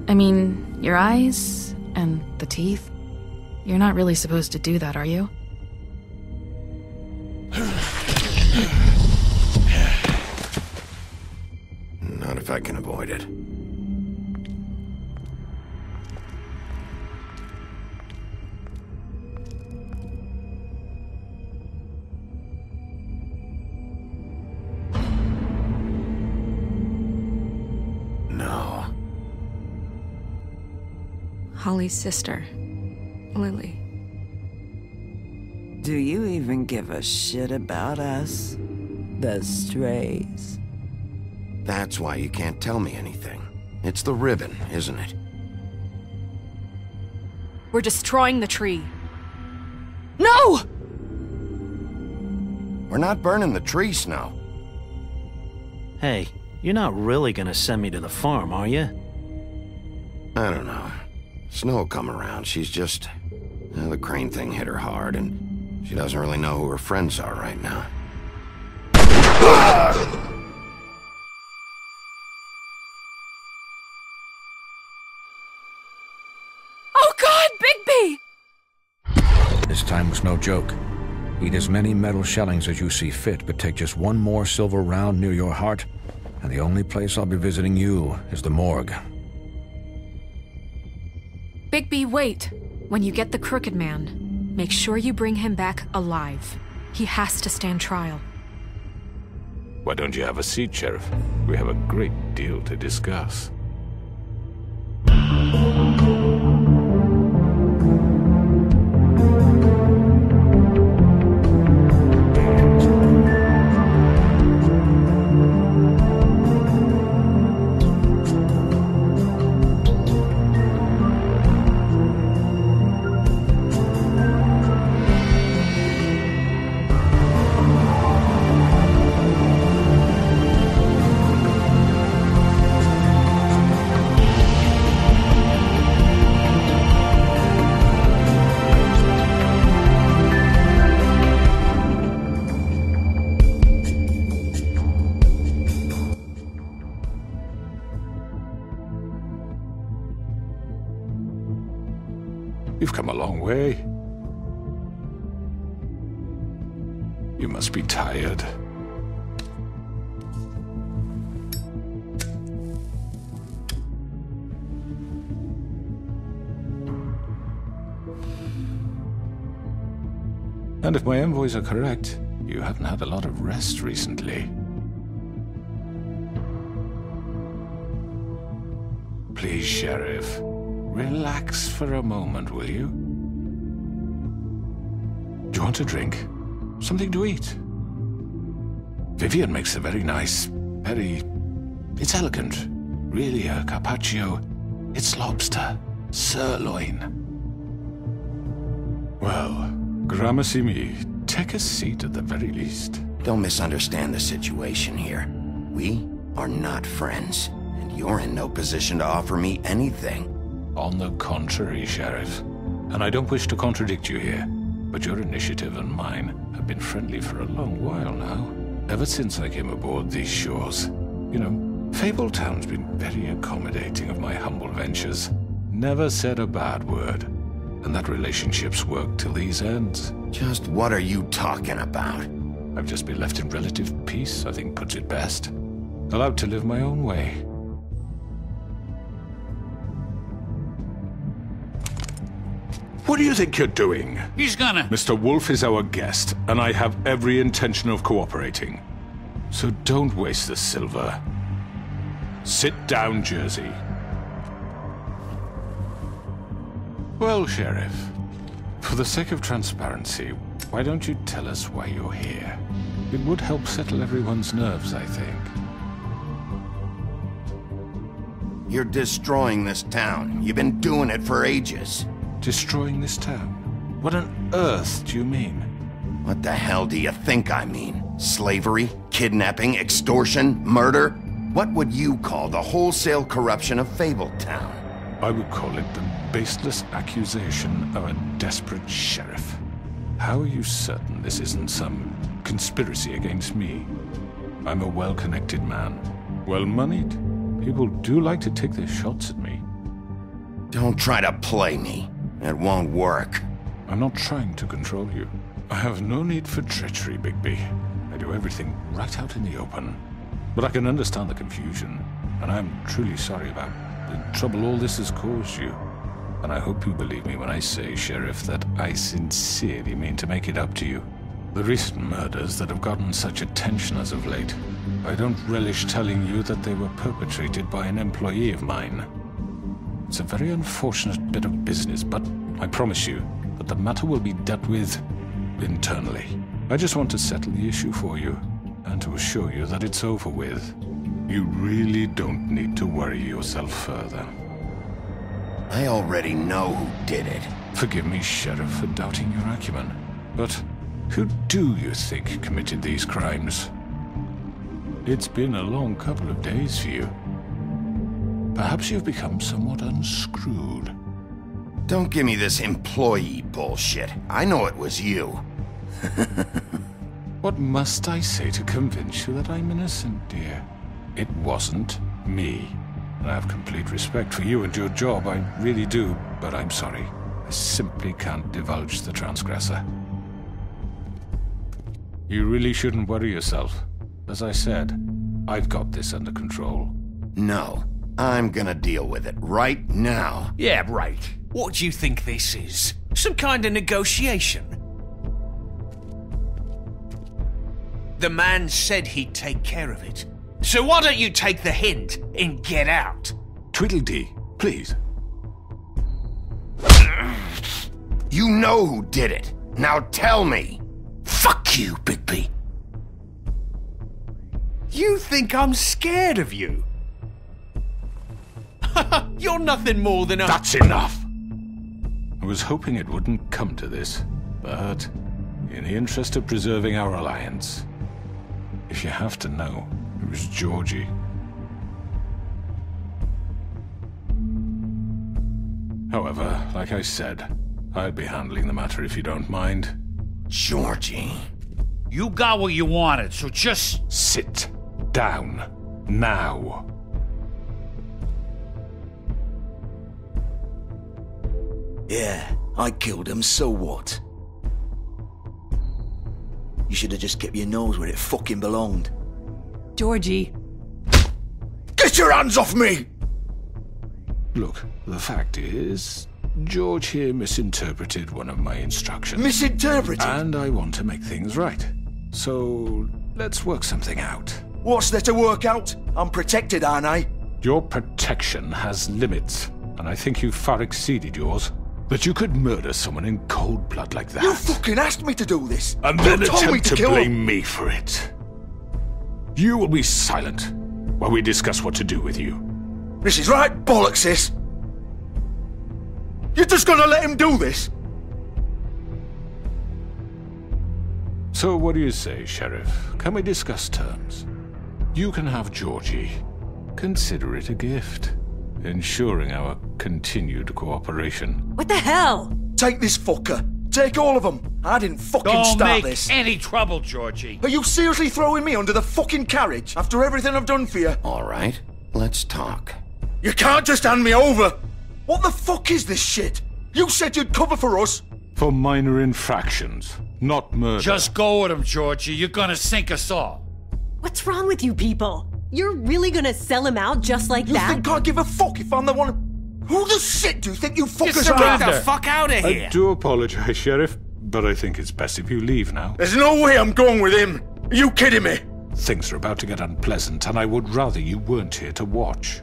I mean, your eyes and the teeth. You're not really supposed to do that, are you? Not if I can avoid it. No. Holly's sister, Lily. Do you even give a shit about us? The Strays. That's why you can't tell me anything. It's the ribbon, isn't it? We're destroying the tree. No! We're not burning the tree, Snow. Hey, you're not really gonna send me to the farm, are you? I don't know. Snow will come around. She's just... the crane thing hit her hard, and she doesn't really know who her friends are right now. Oh God, Bigby! This time was no joke. Eat as many metal shellings as you see fit, but take just one more silver round near your heart, and the only place I'll be visiting you is the morgue. Bigby, wait. When you get the Crooked Man, make sure you bring him back alive. He has to stand trial. Why don't you have a seat, Sheriff? We have a great deal to discuss. You've come a long way. You must be tired. And if my envoys are correct, you haven't had a lot of rest recently. Please, Sheriff. Relax for a moment, will you? Do you want a drink? Something to eat? Vivian makes a very nice, it's elegant. Really a carpaccio. It's lobster. Sirloin. Well, gramercy me. Take a seat at the very least. Don't misunderstand the situation here. We are not friends, and you're in no position to offer me anything. On the contrary, Sheriff. And I don't wish to contradict you here, but your initiative and mine have been friendly for a long while now. Ever since I came aboard these shores. You know, Fabletown's been very accommodating of my humble ventures. Never said a bad word. And that relationship's worked till these ends. Just what are you talking about? I've just been left in relative peace, I think puts it best. Allowed to live my own way. What do you think you're doing? He's gonna... Mr. Wolf is our guest, and I have every intention of cooperating. So don't waste the silver. Sit down, Jersey. Well, Sheriff, for the sake of transparency, why don't you tell us why you're here? It would help settle everyone's nerves, I think. You're destroying this town. You've been doing it for ages. Destroying this town? What on earth do you mean? What the hell do you think I mean? Slavery? Kidnapping? Extortion? Murder? What would you call the wholesale corruption of Fabletown? I would call it the baseless accusation of a desperate sheriff. How are you certain this isn't some conspiracy against me? I'm a well-connected man. Well-moneyed. People do like to take their shots at me. Don't try to play me. It won't work. I'm not trying to control you. I have no need for treachery, Bigby. I do everything right out in the open. But I can understand the confusion, and I'm truly sorry about the trouble all this has caused you. And I hope you believe me when I say, Sheriff, that I sincerely mean to make it up to you. The recent murders that have gotten such attention as of late, I don't relish telling you that they were perpetrated by an employee of mine. It's a very unfortunate bit of business, but I promise you that the matter will be dealt with internally. I just want to settle the issue for you, and to assure you that it's over with. You really don't need to worry yourself further. I already know who did it. Forgive me, Sheriff, for doubting your acumen, but who do you think committed these crimes? It's been a long couple of days for you. Perhaps you've become somewhat unscrewed. Don't give me this employee bullshit. I know it was you. What must I say to convince you that I'm innocent, dear? It wasn't me. And I have complete respect for you and your job, I really do, but I'm sorry. I simply can't divulge the transgressor. You really shouldn't worry yourself. As I said, I've got this under control. No, I'm gonna deal with it right now. Yeah, right. What do you think this is? Some kind of negotiation? The man said he'd take care of it. So why don't you take the hint and get out? Tweedledee, please. You know who did it. Now tell me. Fuck you, Bigby. You think I'm scared of you? You're nothing more than a— That's enough! I was hoping it wouldn't come to this, but in the interest of preserving our alliance, if you have to know, it was Georgie. However, like I said, I'll be handling the matter if you don't mind. Georgie. You got what you wanted, so just— Sit down. Now. Yeah, I killed him, so what? You should have just kept your nose where it fucking belonged. Georgie. Get your hands off me! Look, the fact is, George here misinterpreted one of my instructions. Misinterpreted? And I want to make things right. So, let's work something out. What's there to work out? I'm protected, aren't I? Your protection has limits, and I think you've far exceeded yours. That you could murder someone in cold blood like that. You fucking asked me to do this! And then You told me attempt to kill blame him. me for it. You will be silent while we discuss what to do with you. This is right bollocks, sis! You're just gonna let him do this? So what do you say, Sheriff? Can we discuss terms? You can have Georgie. Consider it a gift, ensuring our continued cooperation. What the hell? Take this fucker. Take all of them. I didn't fucking Don't start make this. any trouble, Georgie. Are you seriously throwing me under the fucking carriage after everything I've done for you? All right, let's talk. You can't just hand me over! What the fuck is this shit? You said you'd cover for us! For minor infractions, not murder. Just go with him, Georgie. You're gonna sink us all. What's wrong with you people? You're really gonna sell him out just like You that? think I give a fuck if I'm the one? Who the shit do you think you fuckers surrender. are? Get the fuck out of I do apologize, Sheriff, but I think it's best if you leave now. There's no way I'm going with him! Are you kidding me? Things are about to get unpleasant, and I would rather you weren't here to watch.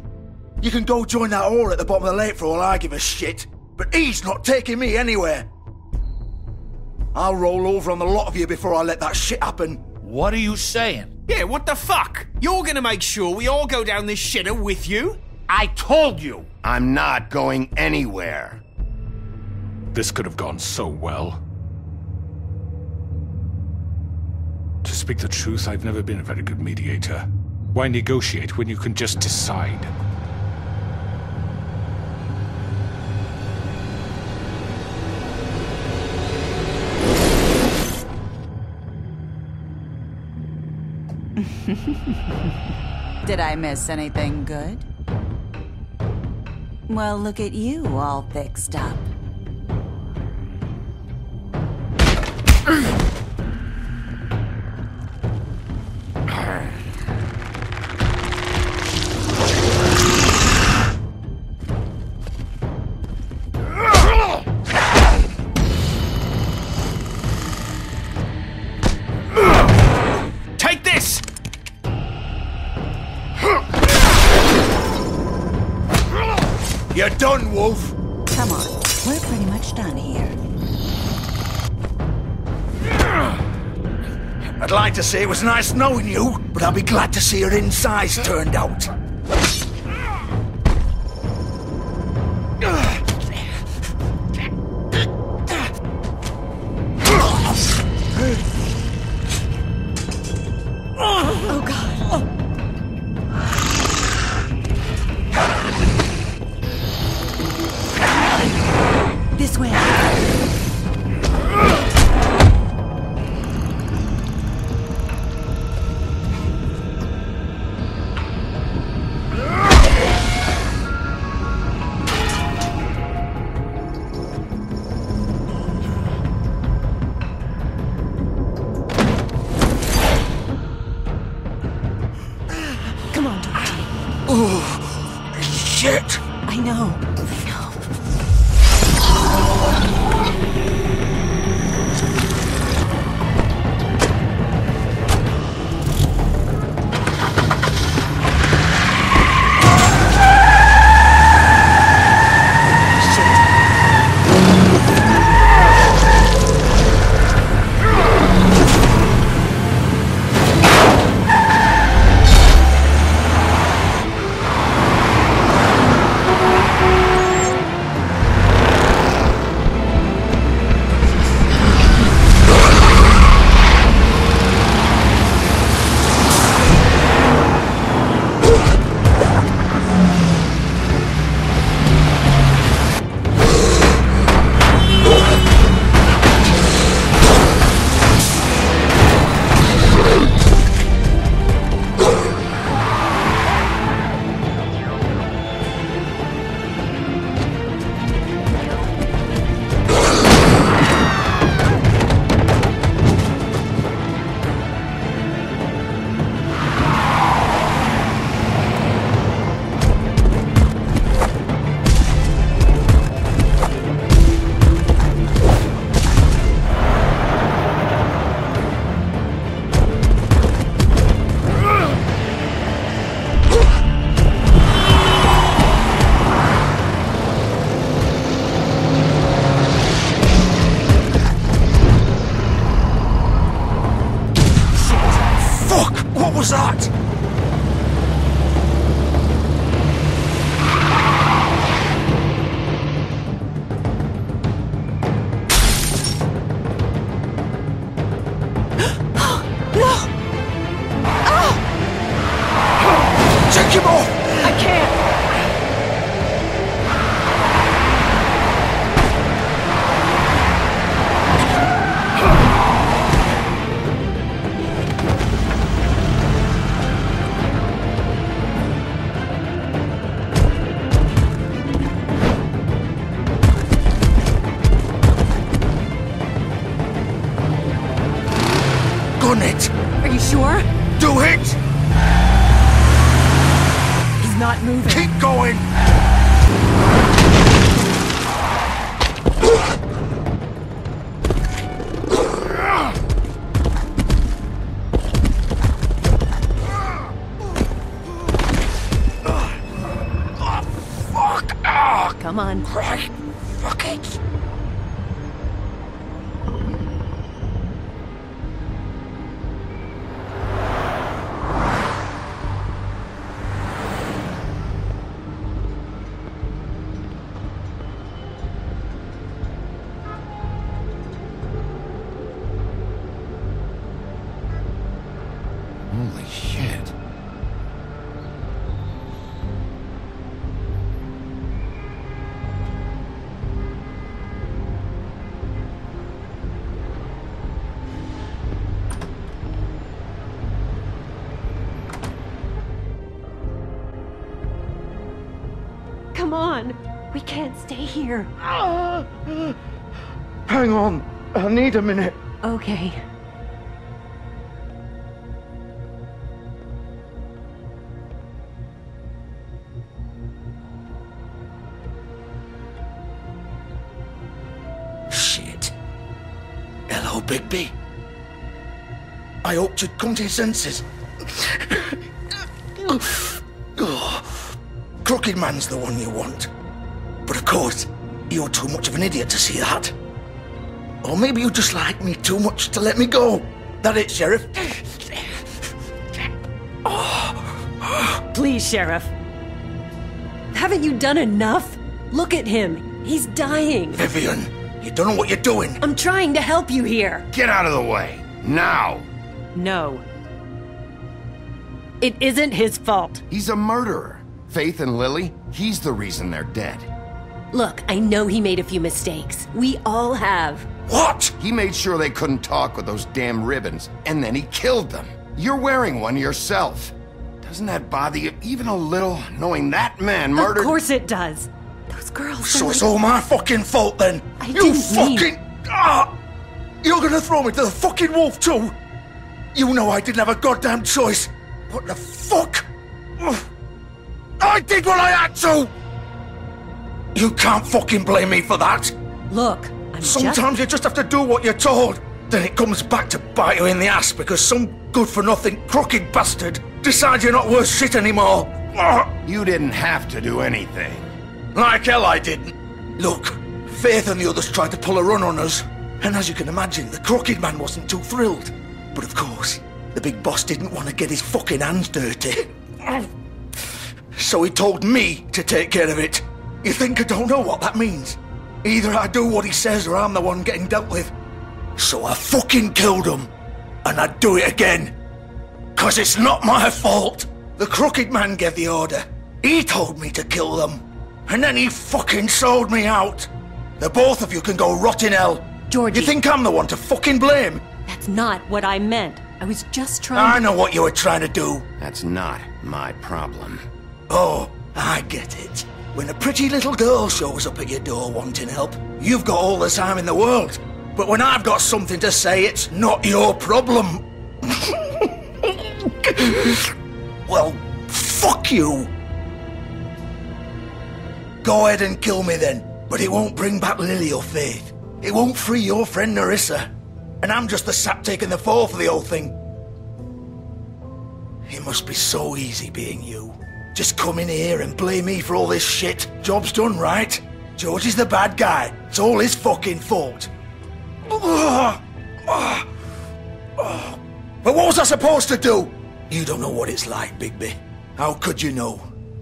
You can go join that whore at the bottom of the lake for all I give a shit. But he's not taking me anywhere. I'll roll over on the lot of you before I let that shit happen. What are you saying? Yeah, what the fuck? You're gonna make sure we all go down this shitter with you? I told you. I'm not going anywhere. This could have gone so well. To speak the truth, I've never been a very good mediator. Why negotiate when you can just decide? Did I miss anything good? Well, look at you, all fixed up. Take this! You're done, Wolf. Come on, we're pretty much done here. I'd like to say it was nice knowing you, but I'll be glad to see your insides turned out. Oh, God. This way. Come on, Georgie. Oh, shit! I know. What was that? No! Oh! Take him off! I can't! Gun it! Are you sure? Do it! He's not moving. Keep going! Come on. Right. Fuck it. Holy shit. Come on. We can't stay here. Hang on. I need a minute. Okay. Shit. Hello, Bigby. I hoped you'd come to your senses. Crooked Man's the one you want. But of course, you're too much of an idiot to see that. Or maybe you just like me too much to let me go. That it, Sheriff? Please, Sheriff. Haven't you done enough? Look at him. He's dying. Vivian, you don't know what you're doing. I'm trying to help you here. Get out of the way. Now. No. It isn't his fault. He's a murderer. Faith and Lily, he's the reason they're dead. Look, I know he made a few mistakes. We all have. What? He made sure they couldn't talk with those damn ribbons, and then he killed them. You're wearing one yourself. Doesn't that bother you even a little, knowing that man murdered— Of course it does. Those girls— So it's all my fucking fault then? You fucking— You're gonna throw me to the fucking wolf too? You know I didn't have a goddamn choice. What the fuck? I did what I had to! You can't fucking blame me for that. Look, Sometimes you just have to do what you're told. Then it comes back to bite you in the ass because some good-for-nothing crooked bastard decides you're not worth shit anymore. You didn't have to do anything. Like hell I didn't. Look, Faith and the others tried to pull a run on us. And as you can imagine, the Crooked Man wasn't too thrilled. But of course, the big boss didn't want to get his fucking hands dirty. So he told me to take care of it. You think I don't know what that means? Either I do what he says or I'm the one getting dealt with. So I fucking killed him. And I'd do it again. 'Cause it's not my fault. The Crooked Man gave the order. He told me to kill them. And then he fucking sold me out. The both of you can go rot in hell. Georgie. You think I'm the one to fucking blame? That's not what I meant. I was just trying I know what you were trying to do. That's not my problem. Oh, I get it. When a pretty little girl shows up at your door wanting help, you've got all the time in the world. But when I've got something to say, it's not your problem. Well, fuck you. Go ahead and kill me then, but it won't bring back Lily or Faith. It won't free your friend Nerissa. And I'm just the sap taking the fall for the whole thing. It must be so easy being you. Just come in here and blame me for all this shit. Job's done, right? George is the bad guy. It's all his fucking fault. But what was I supposed to do? You don't know what it's like, Bigby. How could you know?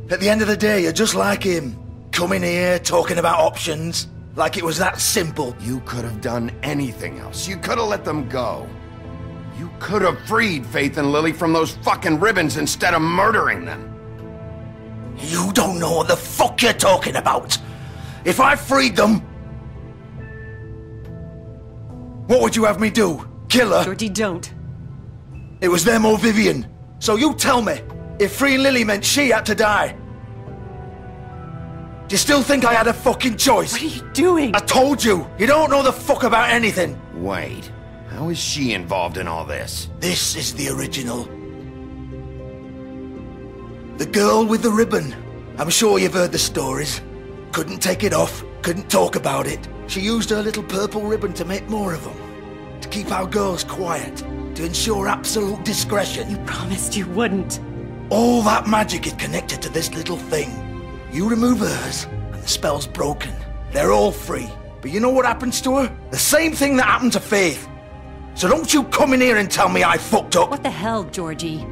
At the end of the day, you're just like him. Coming here, talking about options. Like it was that simple. You could have done anything else. You could have let them go. You could have freed Faith and Lily from those fucking ribbons instead of murdering them. You don't know what the fuck you're talking about. If I freed them... What would you have me do? Kill her? Georgie, don't. It was them or Vivian. So you tell me, if freeing Lily meant she had to die, do you still think I had a fucking choice? What are you doing? I told you, you don't know the fuck about anything. Wait, how is she involved in all this? This is the original. The girl with the ribbon. I'm sure you've heard the stories. Couldn't take it off, couldn't talk about it. She used her little purple ribbon to make more of them. To keep our girls quiet. To ensure absolute discretion. You promised you wouldn't. All that magic is connected to this little thing. You remove hers, and the spell's broken. They're all free. But you know what happens to her? The same thing that happened to Faith. So don't you come in here and tell me I fucked up. What the hell, Georgie?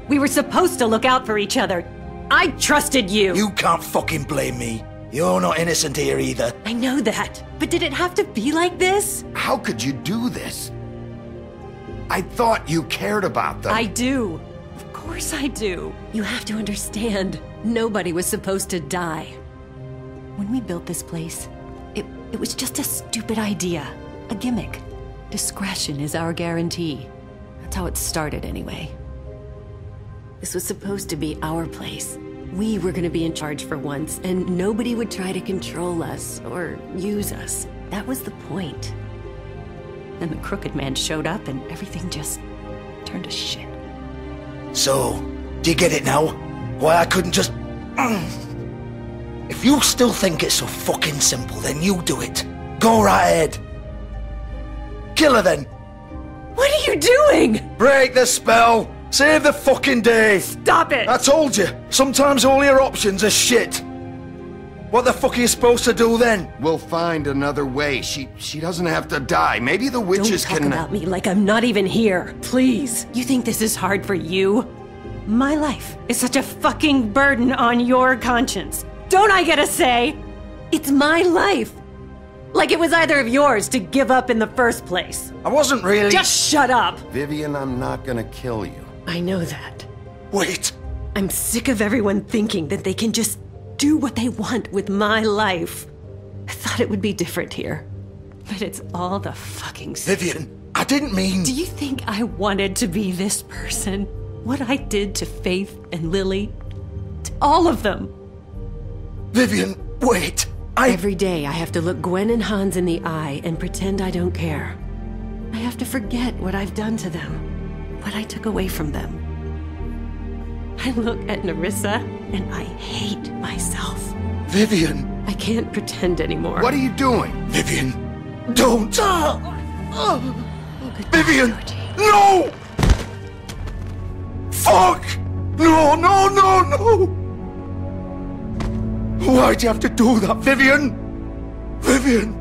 We were supposed to look out for each other. I trusted you. You can't fucking blame me. You're not innocent here either. I know that. But did it have to be like this? How could you do this? I thought you cared about them. I do. Of course I do. You have to understand. Nobody was supposed to die. When we built this place, it was just a stupid idea. A gimmick. Discretion is our guarantee. That's how it started anyway. This was supposed to be our place. We were gonna be in charge for once, and nobody would try to control us or use us. That was the point. Then the Crooked Man showed up and everything just turned to shit. So, do you get it now? Why I couldn't just... If you still think it's so fucking simple, then you do it. Go right ahead. Kill her then. What are you doing? Break the spell. Save the fucking day. Stop it. I told you, sometimes all your options are shit. What the fuck are you supposed to do then? We'll find another way. She doesn't have to die. Maybe the witches Don't talk about me like I'm not even here. Please. You think this is hard for you? My life is such a fucking burden on your conscience. Don't I get a say? It's my life. Like it was either of yours to give up in the first place. I wasn't really... Just shut up. Vivian, I'm not gonna kill you. I know that. Wait. I'm sick of everyone thinking that they can just do what they want with my life. I thought it would be different here. But it's all the fucking... Vivian, I didn't mean... Do you think I wanted to be this person? What I did to Faith and Lily? To all of them? Vivian, wait. Every day I have to look Gwen and Hans in the eye and pretend I don't care. I have to forget what I've done to them. What I took away from them. I look at Nerissa and I hate myself. Vivian. I can't pretend anymore. What are you doing? Vivian, don't. Vivian, no! Fuck! No, no, no, no! Why'd you have to do that, Vivian? Vivian!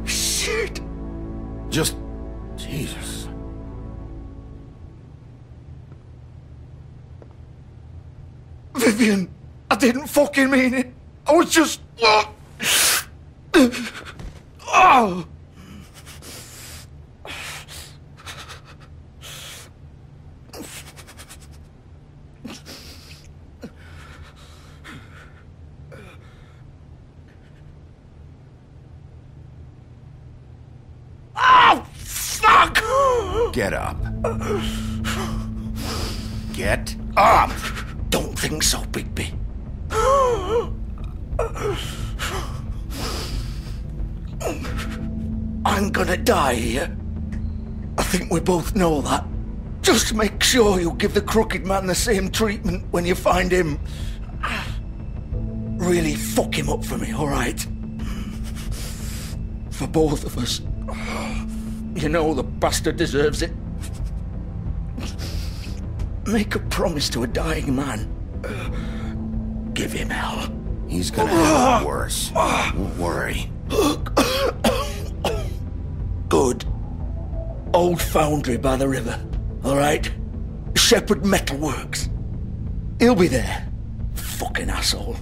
Shit! Just... Jesus. Vivian, I didn't fucking mean it. I was just... Oh! Oh, fuck! Get up. Get up! Don't think so, Bigby. I'm gonna die here. I think we both know that. Just make sure you give the Crooked Man the same treatment when you find him. Really fuck him up for me, alright? For both of us. You know the bastard deserves it. Make a promise to a dying man. Give him hell. He's gonna have it worse. Don't worry. Good. Old foundry by the river. Alright? Shepherd Metalworks. He'll be there. Fucking asshole.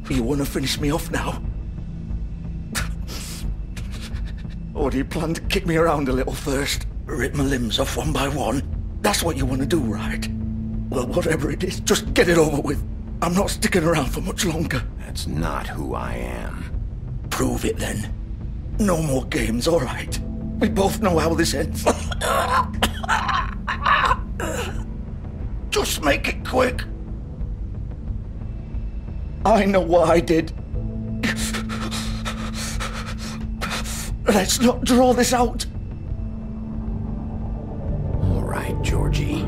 You wanna finish me off now? Or do you plan to kick me around a little first? Rip my limbs off one by one? That's what you want to do, right? Well, whatever it is, just get it over with. I'm not sticking around for much longer. That's not who I am. Prove it then. No more games, all right? We both know how this ends. Just make it quick. I know what I did. Let's not draw this out. All right, Georgie.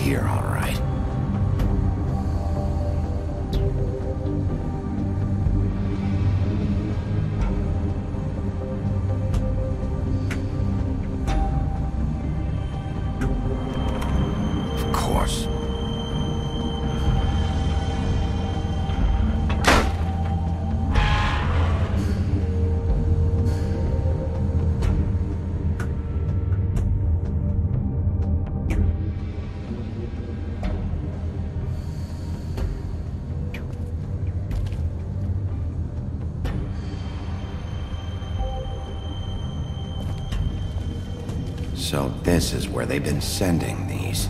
here, all right. Of course. So this is where they've been sending these.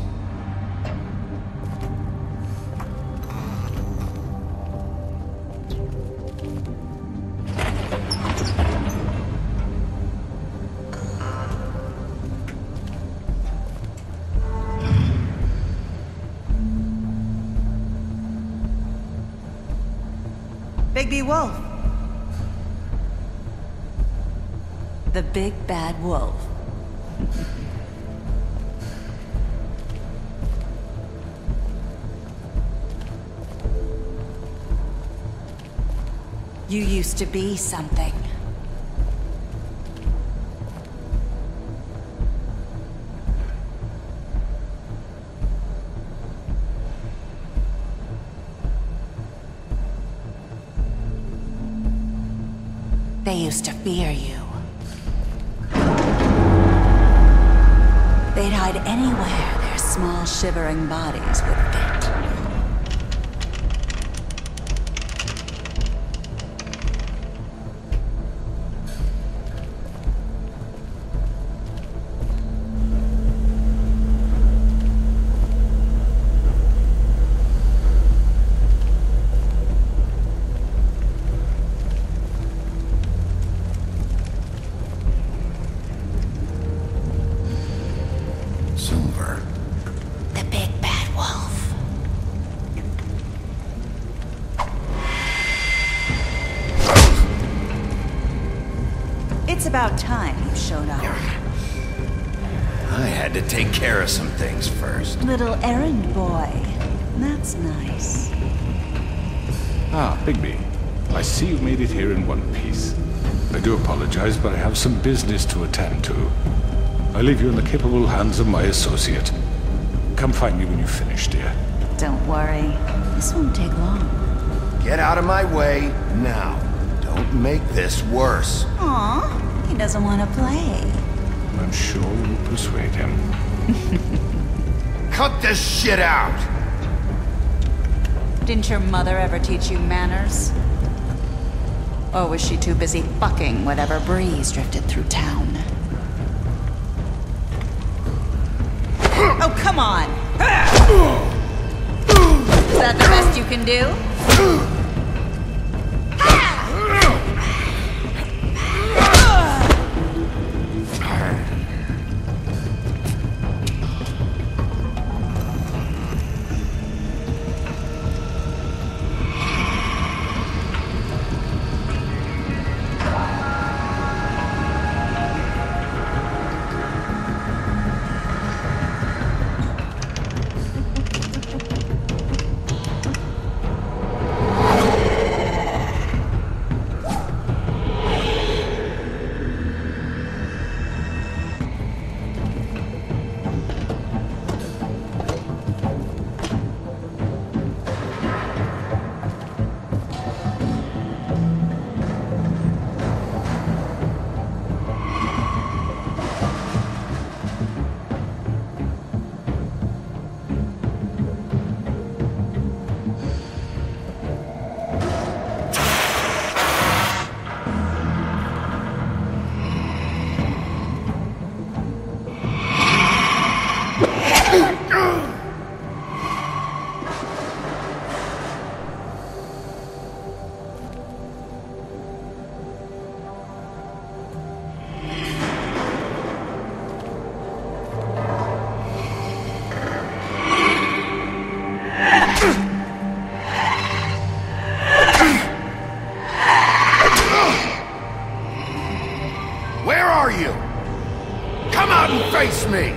Bigby Wolf. The Big Bad Wolf. You used to be something. They used to fear you. They'd hide anywhere their small, shivering bodies would fit. Silver. The Big Bad Wolf. It's about time you showed up. I had to take care of some things first. Little errand boy. That's nice. Ah, Bigby. I see you've made it here in one piece. I do apologize, but I have some business to attend to. I leave you in the capable hands of my associate. Come find me when you finish, dear. Don't worry. This won't take long. Get out of my way now. Don't make this worse. Aw, he doesn't want to play. I'm sure you'll persuade him. Cut this shit out! Didn't your mother ever teach you manners? Or was she too busy fucking whatever breeze drifted through town? Oh, come on! Is that the best you can do? Where are you? Come out and face me!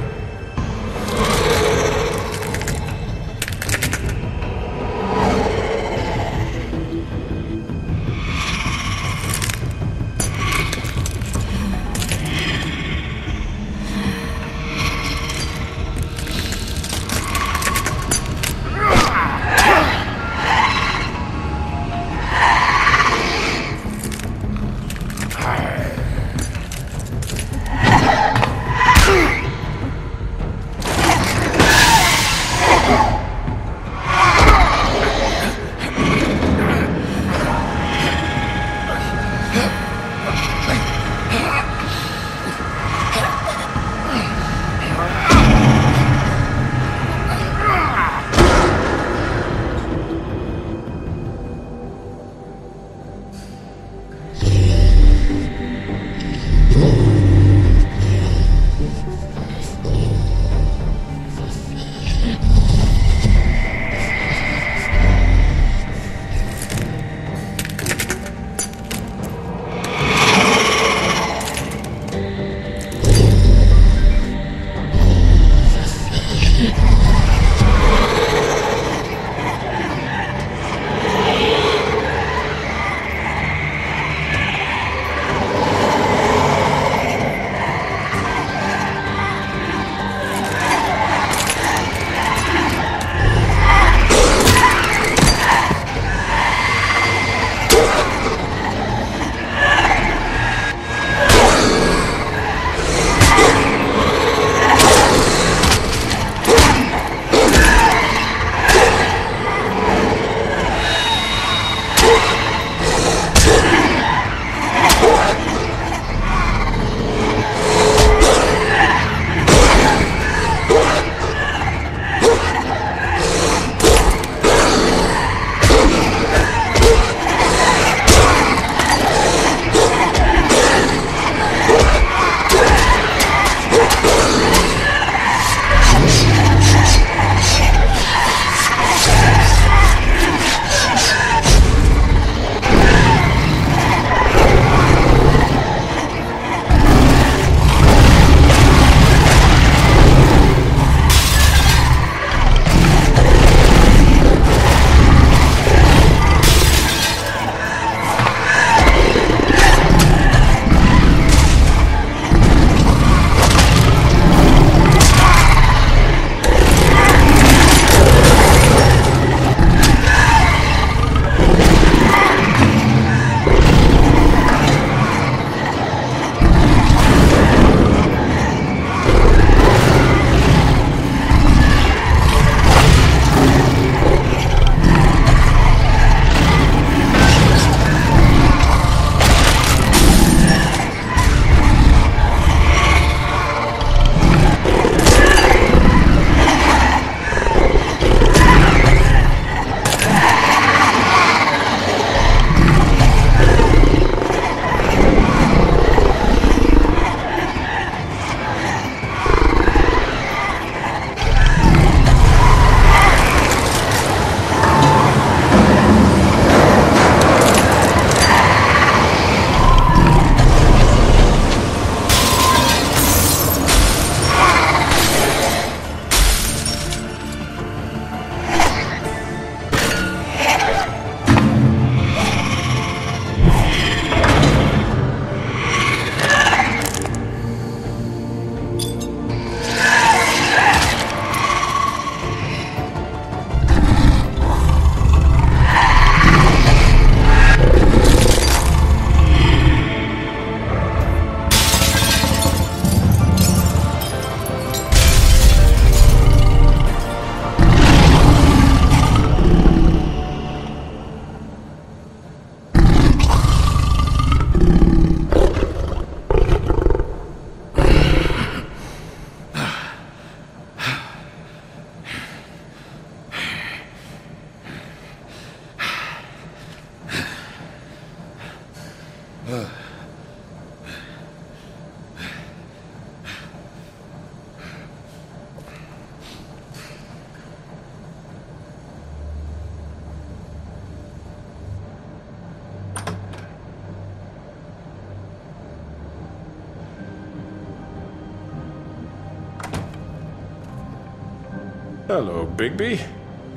Hello, Bigby.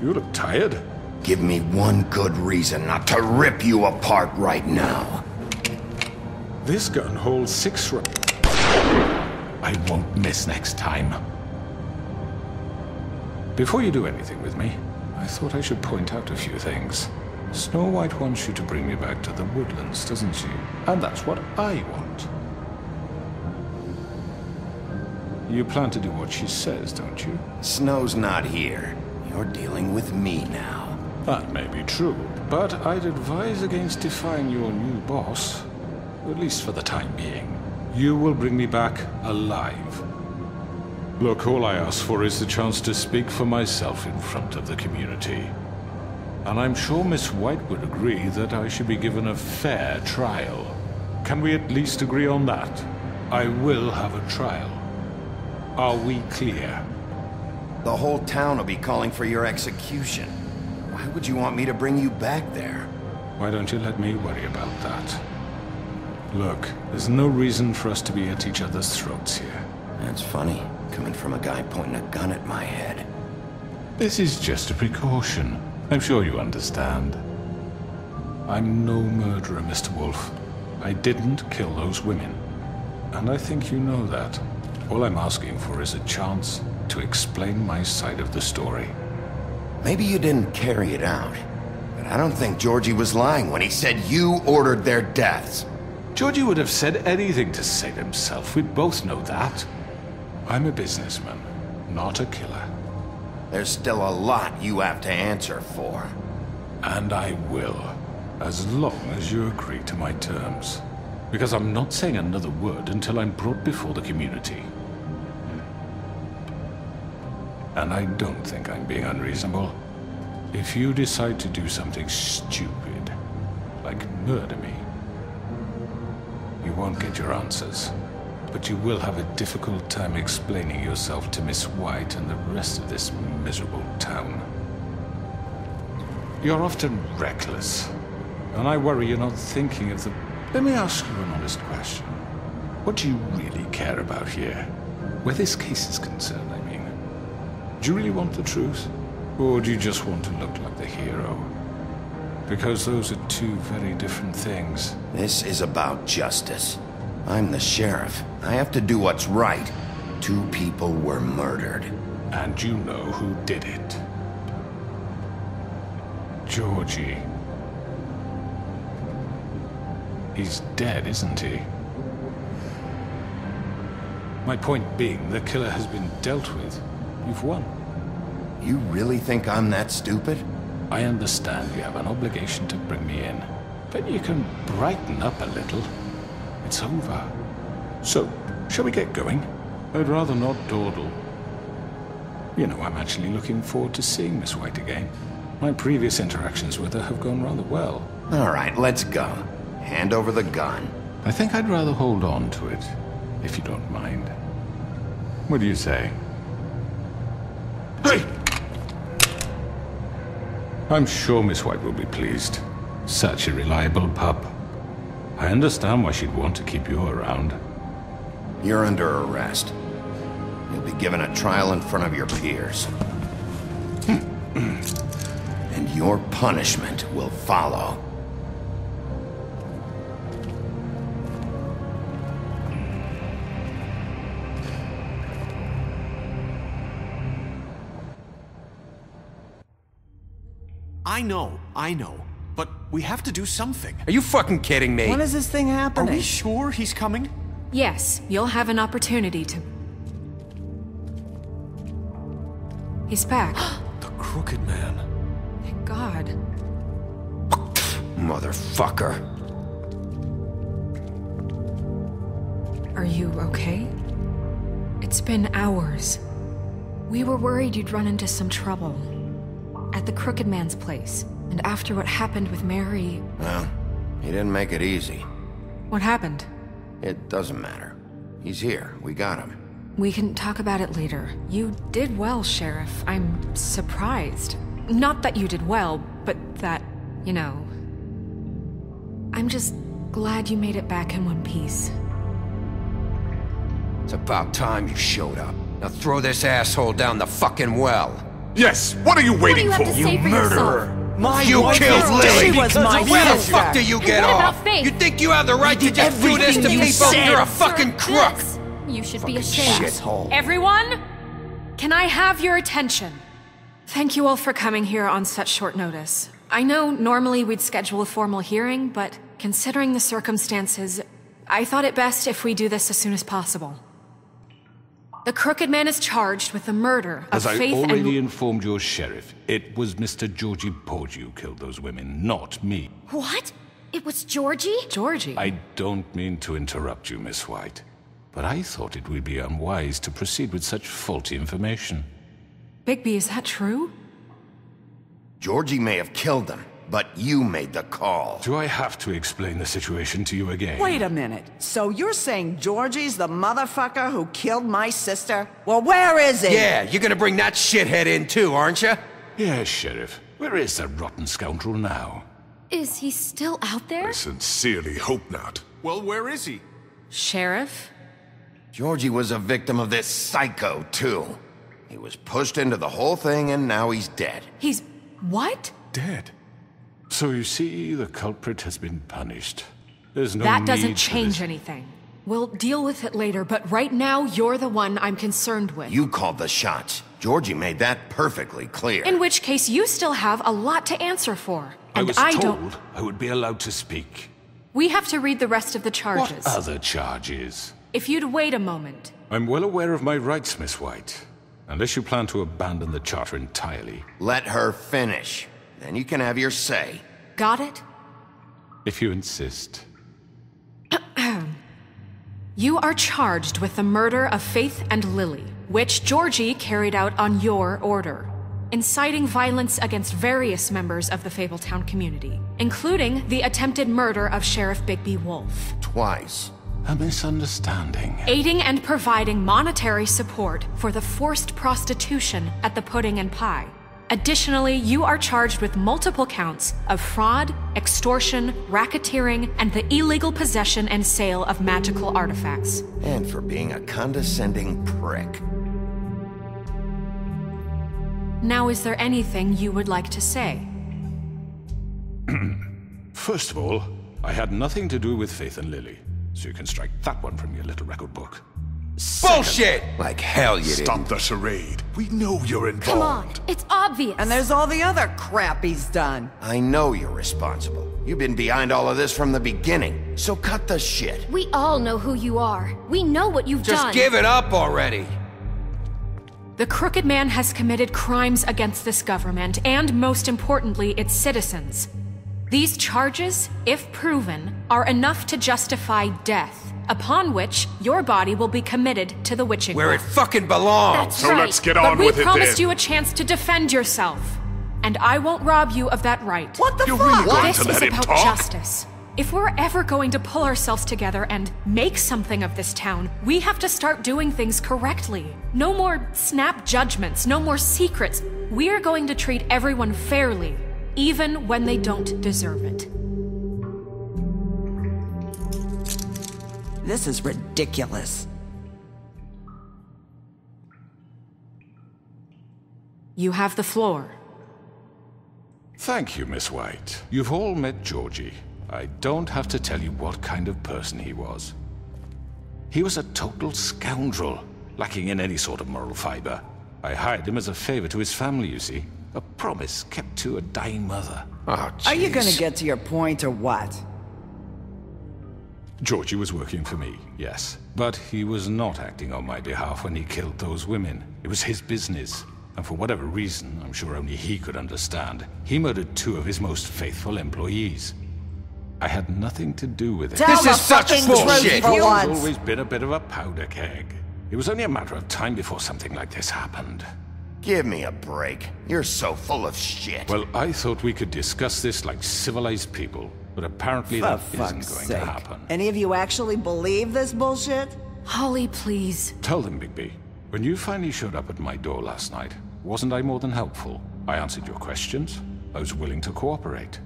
You look tired. Give me one good reason not to rip you apart right now. This gun holds 6 rounds. I won't miss next time. Before you do anything with me, I thought I should point out a few things. Snow White wants you to bring me back to the woodlands, doesn't she? And that's what I want. You plan to do what she says, don't you? Snow's not here. You're dealing with me now. That may be true, but I'd advise against defying your new boss, at least for the time being. You will bring me back alive. Look, all I ask for is the chance to speak for myself in front of the community. And I'm sure Miss White would agree that I should be given a fair trial. Can we at least agree on that? I will have a trial. Are we clear? The whole town will be calling for your execution. Why would you want me to bring you back there? Why don't you let me worry about that? Look, there's no reason for us to be at each other's throats here. That's funny, coming from a guy pointing a gun at my head. This is just a precaution. I'm sure you understand. I'm no murderer, Mr. Wolf. I didn't kill those women. And I think you know that. All I'm asking for is a chance to explain my side of the story. Maybe you didn't carry it out, but I don't think Georgie was lying when he said you ordered their deaths. Georgie would have said anything to save himself. We both know that. I'm a businessman, not a killer. There's still a lot you have to answer for. And I will, as long as you agree to my terms. Because I'm not saying another word until I'm brought before the community. And I don't think I'm being unreasonable. If you decide to do something stupid, like murder me, you won't get your answers. But you will have a difficult time explaining yourself to Miss White and the rest of this miserable town. You're often reckless, and I worry you're not thinking of the... Let me ask you an honest question. What do you really care about here? Where this case is concerned, I mean. Do you really want the truth? Or do you just want to look like the hero? Because those are two very different things. This is about justice. I'm the sheriff. I have to do what's right. 2 people were murdered. And you know who did it. Georgie. He's dead, isn't he? My point being, the killer has been dealt with. You've won. You really think I'm that stupid? I understand you have an obligation to bring me in, but you can brighten up a little. It's over. So, shall we get going? I'd rather not dawdle. You know, I'm actually looking forward to seeing Miss White again. My previous interactions with her have gone rather well. All right, let's go. Hand over the gun. I think I'd rather hold on to it, if you don't mind. What do you say? Hey! I'm sure Miss White will be pleased. Such a reliable pup. I understand why she'd want to keep you around. You're under arrest. You'll be given a trial in front of your peers. And your punishment will follow. I know. But we have to do something. Are you fucking kidding me? When is this thing happening? Are we sure he's coming? Yes, you'll have an opportunity to... He's back. The Crooked Man. Thank God. Motherfucker. Are you okay? It's been hours. We were worried you'd run into some trouble. At the Crooked Man's place. And after what happened with Mary... Well, he didn't make it easy. What happened? It doesn't matter. He's here. We got him. We can talk about it later. You did well, Sheriff. I'm surprised. Not that you did well, but that, you know... I'm just glad you made it back in one piece. It's about time you showed up. Now throw this asshole down the fucking well. Yes, what are you waiting What do you have to say for yourself? You killed Lily! She was my Where the sister. fuck do you get what off? about Faith? You think you have the right to just do this to everything you people? said. You're a fucking crook! This. You should be ashamed. Shithole. Everyone, can I have your attention? Thank you all for coming here on such short notice. I know normally we'd schedule a formal hearing, but considering the circumstances, I thought it best if we do this as soon as possible. The Crooked Man is charged with the murder of As I Faith already and... informed your sheriff, it was Mr. Georgie Porgy who killed those women, not me. What? It was Georgie? Georgie? I don't mean to interrupt you, Miss White, but I thought it would be unwise to proceed with such faulty information. Bigby, is that true? Georgie may have killed them, but you made the call. Do I have to explain the situation to you again? Wait a minute. So you're saying Georgie's the motherfucker who killed my sister? Well, where is he? Yeah, you're gonna bring that shithead in too, aren't you? Yes, Sheriff. Where is that rotten scoundrel now? Is he still out there? I sincerely hope not. Well, where is he? Sheriff? Georgie was a victim of this psycho, too. He was pushed into the whole thing and now he's dead. He's... what? Dead. So you see, the culprit has been punished. There's no That need doesn't for change this. anything. We'll deal with it later, but right now, you're the one I'm concerned with. You called the shots. Georgie made that perfectly clear. In which case, you still have a lot to answer for. I And was I told don't... I would be allowed to speak. We have to read the rest of the charges. What other charges? If you'd wait a moment. I'm well aware of my rights, Miss White. Unless you plan to abandon the charter entirely. Let her finish. Then you can have your say. Got it? If you insist. You are charged with the murder of Faith and Lily, which Georgie carried out on your order, inciting violence against various members of the Fabletown community, including the attempted murder of Sheriff Bigby Wolf. Twice. A misunderstanding. Aiding and providing monetary support for the forced prostitution at the Pudding and Pie. Additionally, you are charged with multiple counts of fraud, extortion, racketeering, and the illegal possession and sale of magical artifacts. And for being a condescending prick. Now, is there anything you would like to say? First of all, I had nothing to do with Faith and Lily, so you can strike that one from your little record book. Bullshit! Like hell you Stop didn't. the charade. We know you're involved. Come on, it's obvious. And there's all the other crap he's done. I know you're responsible. You've been behind all of this from the beginning, so cut the shit. We all know who you are. We know what you've Just done. give it up already. The Crooked Man has committed crimes against this government and, most importantly, its citizens. These charges, if proven, are enough to justify death, upon which your body will be committed to the witching Where it well. fucking belongs. That's So right. let's get But on we with it promised then. you a chance to defend yourself, and I won't rob you of that right. What the You're fuck? really going This to is let him about talk? justice. If we're ever going to pull ourselves together and make something of this town, we have to start doing things correctly. No more snap judgments, no more secrets. We're going to treat everyone fairly, even when they don't deserve it. This is ridiculous. You have the floor. Thank you, Miss White. You've all met Georgie. I don't have to tell you what kind of person he was. He was a total scoundrel, lacking in any sort of moral fiber. I hired him as a favor to his family, you see. A promise kept to a dying mother. Oh, Are you jeez. gonna get to your point or what? Georgie was working for me, yes. But he was not acting on my behalf when he killed those women. It was his business. And for whatever reason, I'm sure only he could understand, he murdered 2 of his most faithful employees. I had nothing to do with it. Tell This the is such fucking bullshit. truth for He's once. always been a bit of a powder keg. It was only a matter of time before something like this happened. Give me a break. You're so full of shit. Well, I thought we could discuss this like civilized people, but apparently For that fuck's isn't going sake. to happen. Any of you actually believe this bullshit? Holly, please. Tell them, Bigby, when you finally showed up at my door last night, wasn't I more than helpful? I answered your questions. I was willing to cooperate.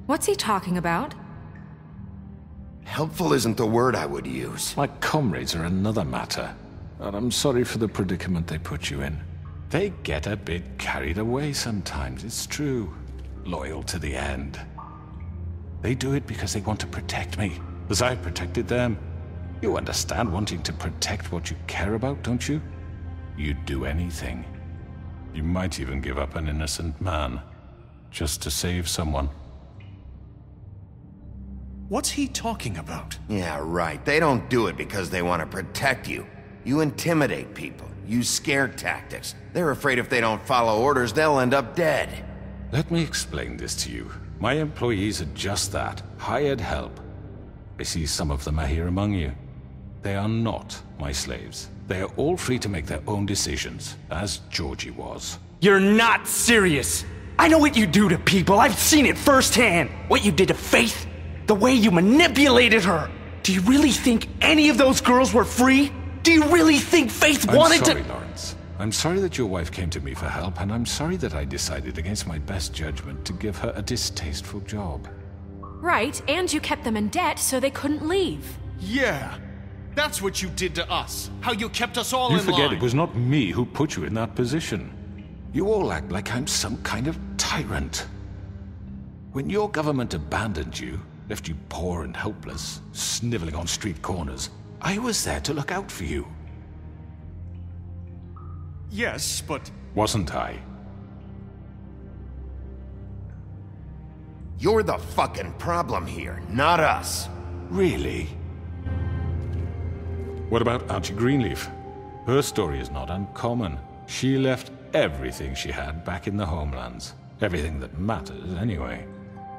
What's he talking about? Helpful isn't the word I would use. My comrades are another matter, and I'm sorry for the predicament they put you in. They get a bit carried away sometimes, it's true. Loyal to the end. They do it because they want to protect me, as I protected them. You understand wanting to protect what you care about, don't you? You'd do anything. You might even give up an innocent man, just to save someone. What's he talking about? Yeah, right. They don't do it because they want to protect you. You intimidate people, use scare tactics. They're afraid if they don't follow orders, they'll end up dead. Let me explain this to you. My employees are just that, hired help. I see some of them are here among you. They are not my slaves. They are all free to make their own decisions, as Georgie was. You're not serious! I know what you do to people, I've seen it firsthand! What you did to Faith, the way you manipulated her! Do you really think any of those girls were free? Do you really think Faith wanted to— I'm sorry, Lawrence. I'm sorry that your wife came to me for help, and I'm sorry that I decided against my best judgment to give her a distasteful job. Right, and you kept them in debt so they couldn't leave. Yeah, that's what you did to us. How you kept us all in line. You forget it was not me who put you in that position. You all act like I'm some kind of tyrant. When your government abandoned you, left you poor and helpless, sniveling on street corners, I was there to look out for you. Yes, but... Wasn't I? You're the fucking problem here, not us. Really? What about Archie Greenleaf? Her story is not uncommon. She left everything she had back in the homelands. Everything that matters, anyway.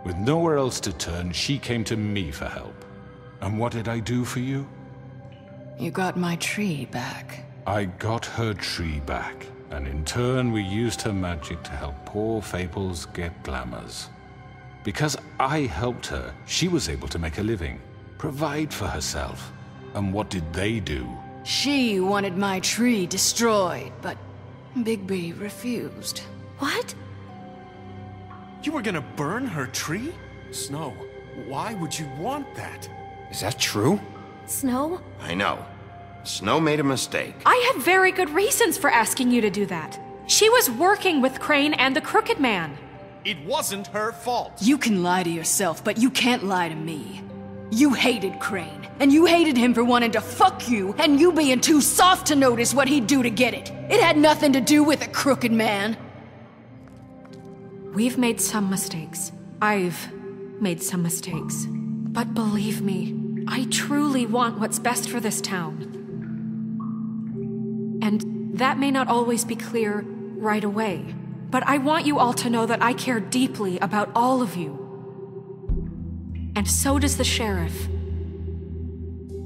With nowhere else to turn, she came to me for help. And what did I do for you? You got my tree back. I got her tree back, and in turn we used her magic to help poor Fables get glamours. Because I helped her, she was able to make a living, provide for herself. And what did they do? She wanted my tree destroyed, but Bigby refused. What? You were gonna burn her tree? Snow, why would you want that? Is that true? Snow? I know. Snow made a mistake. I have very good reasons for asking you to do that. She was working with Crane and the Crooked Man. It wasn't her fault. You can lie to yourself, but you can't lie to me. You hated Crane, and you hated him for wanting to fuck you, and you being too soft to notice what he'd do to get it. It had nothing to do with a Crooked Man. We've made some mistakes. I've made some mistakes. But believe me, I truly want what's best for this town. And that may not always be clear right away. But I want you all to know that I care deeply about all of you. And so does the sheriff.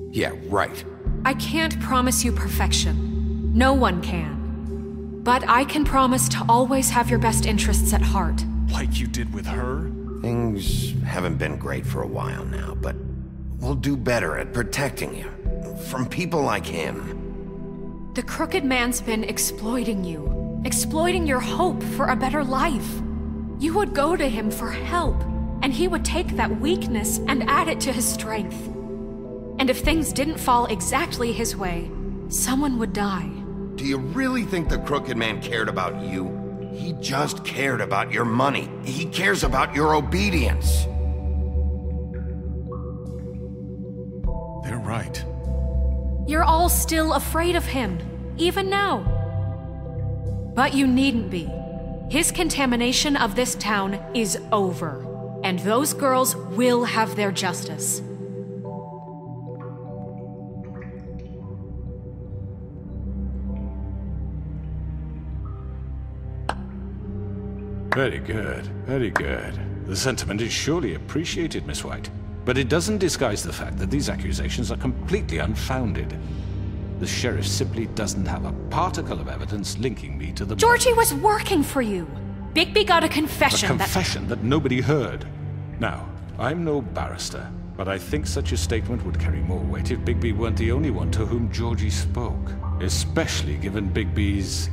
Yeah, right. I can't promise you perfection. No one can. But I can promise to always have your best interests at heart. Like you did with her? Things haven't been great for a while now, but we'll do better at protecting you. From people like him. The Crooked Man's been exploiting you. Exploiting your hope for a better life. You would go to him for help, and he would take that weakness and add it to his strength. And if things didn't fall exactly his way, someone would die. Do you really think the Crooked Man cared about you? He just cared about your money. He cares about your obedience. They're right. You're all still afraid of him, even now. But you needn't be. His contamination of this town is over, and those girls will have their justice. Very good, very good. The sentiment is surely appreciated, Miss White. But it doesn't disguise the fact that these accusations are completely unfounded. The sheriff simply doesn't have a particle of evidence linking me to the— Georgie was working for you. Bigby got a confession— A confession that nobody heard. Now, I'm no barrister, but I think such a statement would carry more weight if Bigby weren't the only one to whom Georgie spoke. Especially given Bigby's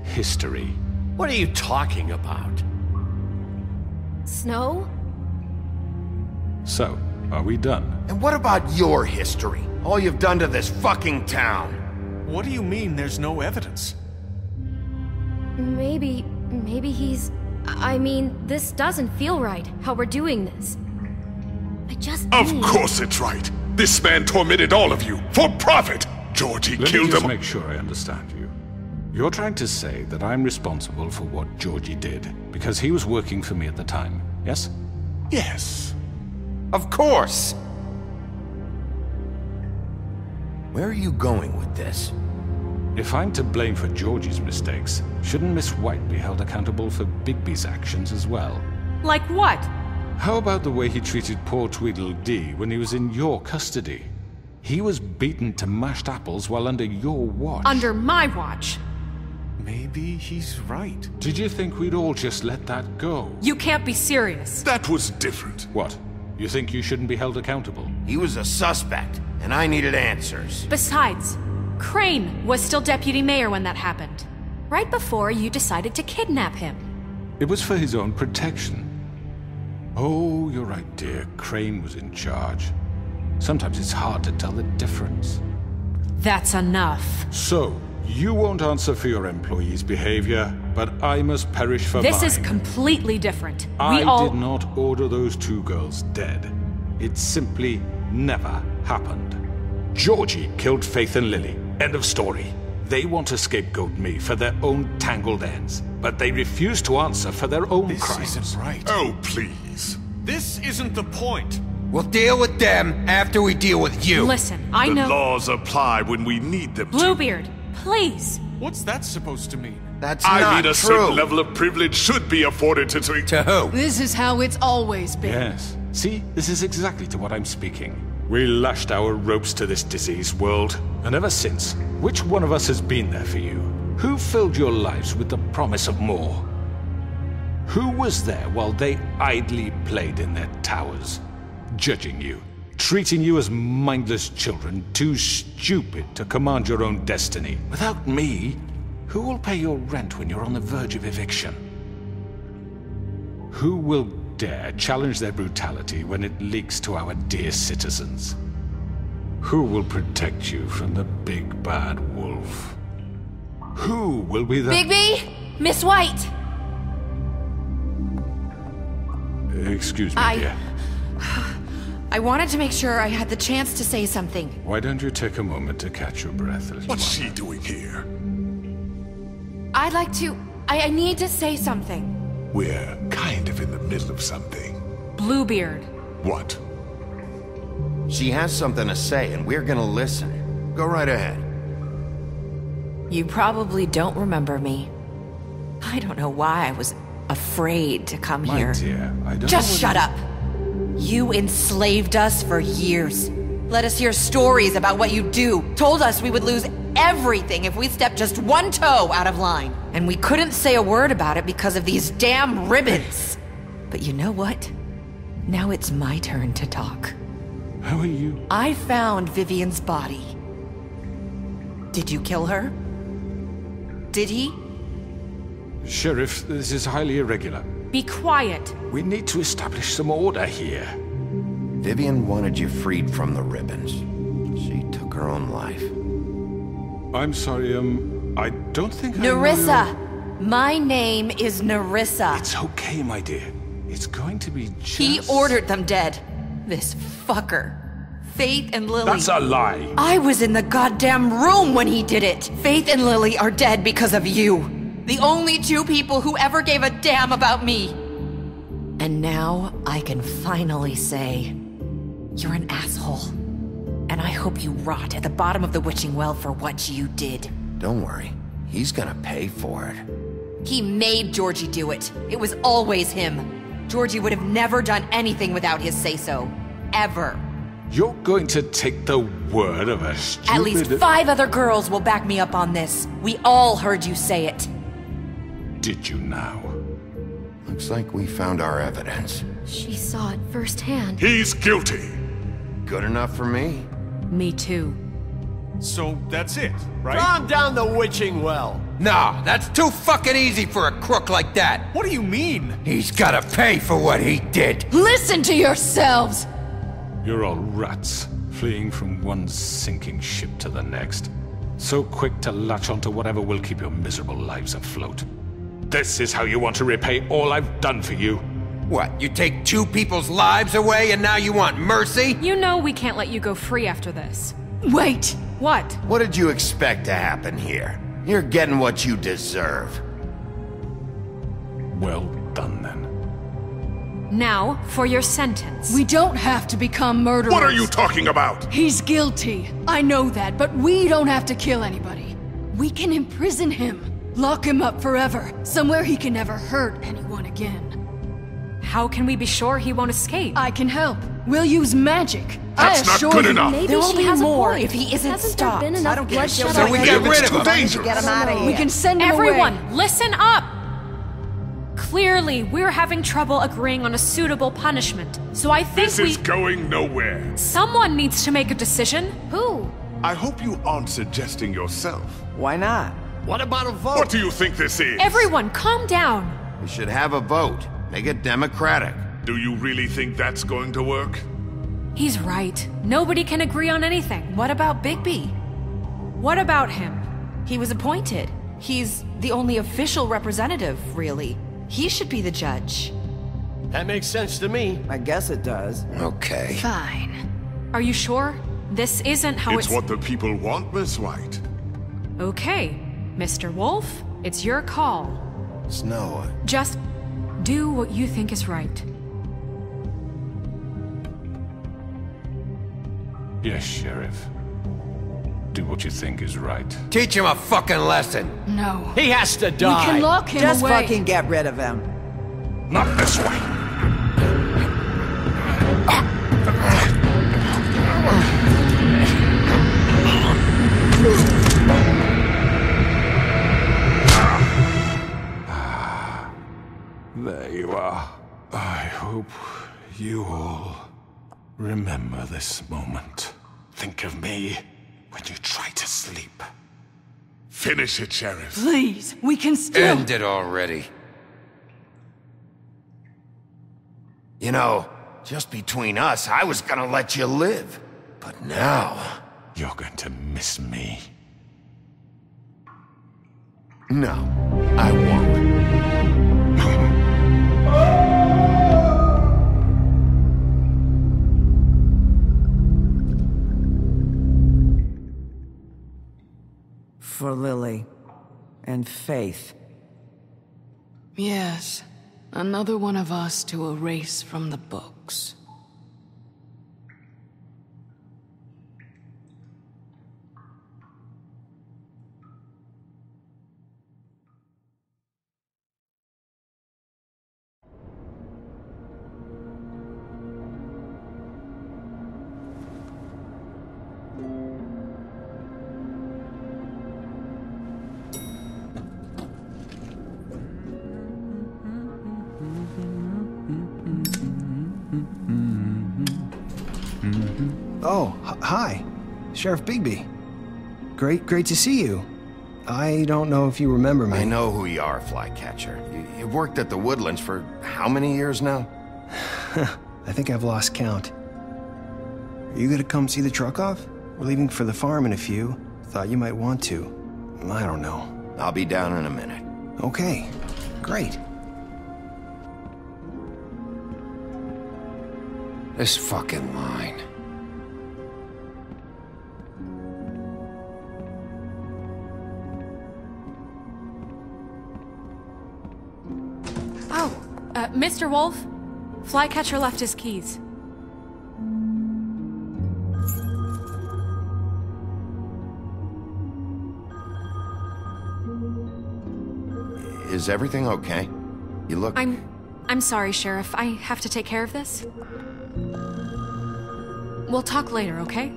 history. What are you talking about? Snow? So, are we done? And what about your history? All you've done to this fucking town? What do you mean there's no evidence? Maybe he's... I mean, this doesn't feel right, how we're doing this. I just Of course it's right. This man tormented all of you, for profit! Georgie Let killed me just him. make sure I understand you. You're trying to say that I'm responsible for what Georgie did, because he was working for me at the time, yes? Yes. Of course! Where are you going with this? If I'm to blame for Georgie's mistakes, shouldn't Miss White be held accountable for Bigby's actions as well? Like what? How about the way he treated poor Tweedledee when he was in your custody? He was beaten to mashed apples while under your watch. Under my watch. Maybe he's right. Did you think we'd all just let that go? You can't be serious. That was different. What? You think you shouldn't be held accountable? He was a suspect, and I needed answers. Besides, Crane was still deputy mayor when that happened. Right before you decided to kidnap him. It was for his own protection. Oh, you're right, dear. Crane was in charge. Sometimes it's hard to tell the difference. That's enough. So, you won't answer for your employees' behavior, but I must perish for mine. This is completely different. I did not order those two girls dead. It simply never happened. Georgie killed Faith and Lily. End of story. They want to scapegoat me for their own tangled ends, but they refuse to answer for their own crimes. This isn't right. Oh, please. This isn't the point. We'll deal with them after we deal with you. Listen, I The know... laws apply when we need them to. Bluebeard, please. What's that supposed to mean? That's I not mean, a true. certain level of privilege should be afforded to... To who? This is how it's always been. Yes. See, this is exactly to what I'm speaking. We lashed our ropes to this diseased world, and ever since, which one of us has been there for you? Who filled your lives with the promise of more? Who was there while they idly played in their towers, judging you, treating you as mindless children, too stupid to command your own destiny? Without me, who will pay your rent when you're on the verge of eviction? Who will dare challenge their brutality when it leaks to our dear citizens? Who will protect you from the big bad wolf? Who will be the... Bigby! Miss White! Excuse me, dear. I wanted to make sure I had the chance to say something. Why don't you take a moment to catch your breath a little What's she doing here? I'd like to... I need to say something. We're kind of in the middle of something. Bluebeard. What? She has something to say, and we're gonna listen. Go right ahead. You probably don't remember me. I don't know why I was afraid to come My here. dear, I don't Just know shut up! You enslaved us for years. Let us hear stories about what you do. Told us we would lose everything if we stepped just one toe out of line. And we couldn't say a word about it because of these damn ribbons. But you know what? Now it's my turn to talk. How are you? I found Vivian's body. Did you kill her? Did he? Sheriff, this is highly irregular. Be quiet. We need to establish some order here. Vivian wanted you freed from the ribbons. She took her own life. I'm sorry, I don't think I know Nerissa! your- My name is Nerissa. It's okay, my dear. It's going to be just... He ordered them dead. This fucker. Faith and Lily. That's a lie. I was in the goddamn room when he did it. Faith and Lily are dead because of you. The only two people who ever gave a damn about me. And now I can finally say, you're an asshole. And I hope you rot at the bottom of the witching well for what you did. Don't worry. He's gonna pay for it. He made Georgie do it. It was always him. Georgie would have never done anything without his say-so. Ever. You're going to take the word of a stupid... At least 5 other girls will back me up on this. We all heard you say it. Did you now? Looks like we found our evidence. She saw it firsthand. He's guilty. Good enough for me. Me too. So that's it, right? Throw him down the witching well. Nah, that's too fucking easy for a crook like that. What do you mean? He's gotta pay for what he did. Listen to yourselves! You're all rats, fleeing from one sinking ship to the next. So quick to latch onto whatever will keep your miserable lives afloat. This is how you want to repay all I've done for you? What, you take 2 people's lives away and now you want mercy? You know we can't let you go free after this. Wait! What? What did you expect to happen here? You're getting what you deserve. Well done, then. Now, for your sentence. We don't have to become murderers. What are you talking about? He's guilty. I know that, but we don't have to kill anybody. We can imprison him. Lock him up forever. Somewhere he can never hurt anyone again. How can we be sure he won't escape? I can help. We'll use magic. That's not good enough. Maybe there will be more if he isn't Hasn't stopped. there been enough bloodshed? So we get rid of him. Dangerous. Get him out of here. We can send him Everyone, away. listen up! Clearly, we're having trouble agreeing on a suitable punishment. So I think This is going nowhere. Someone needs to make a decision. Who? I hope you aren't suggesting yourself. Why not? What about a vote? What do you think this is? Everyone, calm down. We should have a vote. Make it democratic. Do you really think that's going to work? He's right. Nobody can agree on anything. What about Bigby? What about him? He was appointed. He's the only official representative, really. He should be the judge. That makes sense to me. I guess it does. Okay. Fine. Are you sure? This isn't how It's what the people want, Miss White. Okay, Mr. Wolf, it's your call. Snow. Just do what you think is right. Yes, Sheriff. Do what you think is right. Teach him a fucking lesson. No. He has to die. We can lock him Just away. fucking get rid of him. Not this way. There you are. I hope you all remember this moment. Think of me when you try to sleep. Finish it, Sheriff. Please, we can still... End it already. You know, just between us, I was gonna let you live. But now... You're going to miss me. No, I won't. For Lily. And Faith. Yes. Another one of us to erase from the books. Oh, hi. Sheriff Bigby. Great to see you. I don't know if you remember me. I know who you are, Flycatcher. You've worked at the Woodlands for how many years now? I think I've lost count. Are you gonna come see the truck off? We're leaving for the farm in a few. Thought you might want to. I don't know. I'll be down in a minute. Okay, great. This fucking line. Oh, Mr. Wolf, Flycatcher left his keys. Is everything okay? You look... I'm sorry, Sheriff. I have to take care of this. We'll talk later, okay?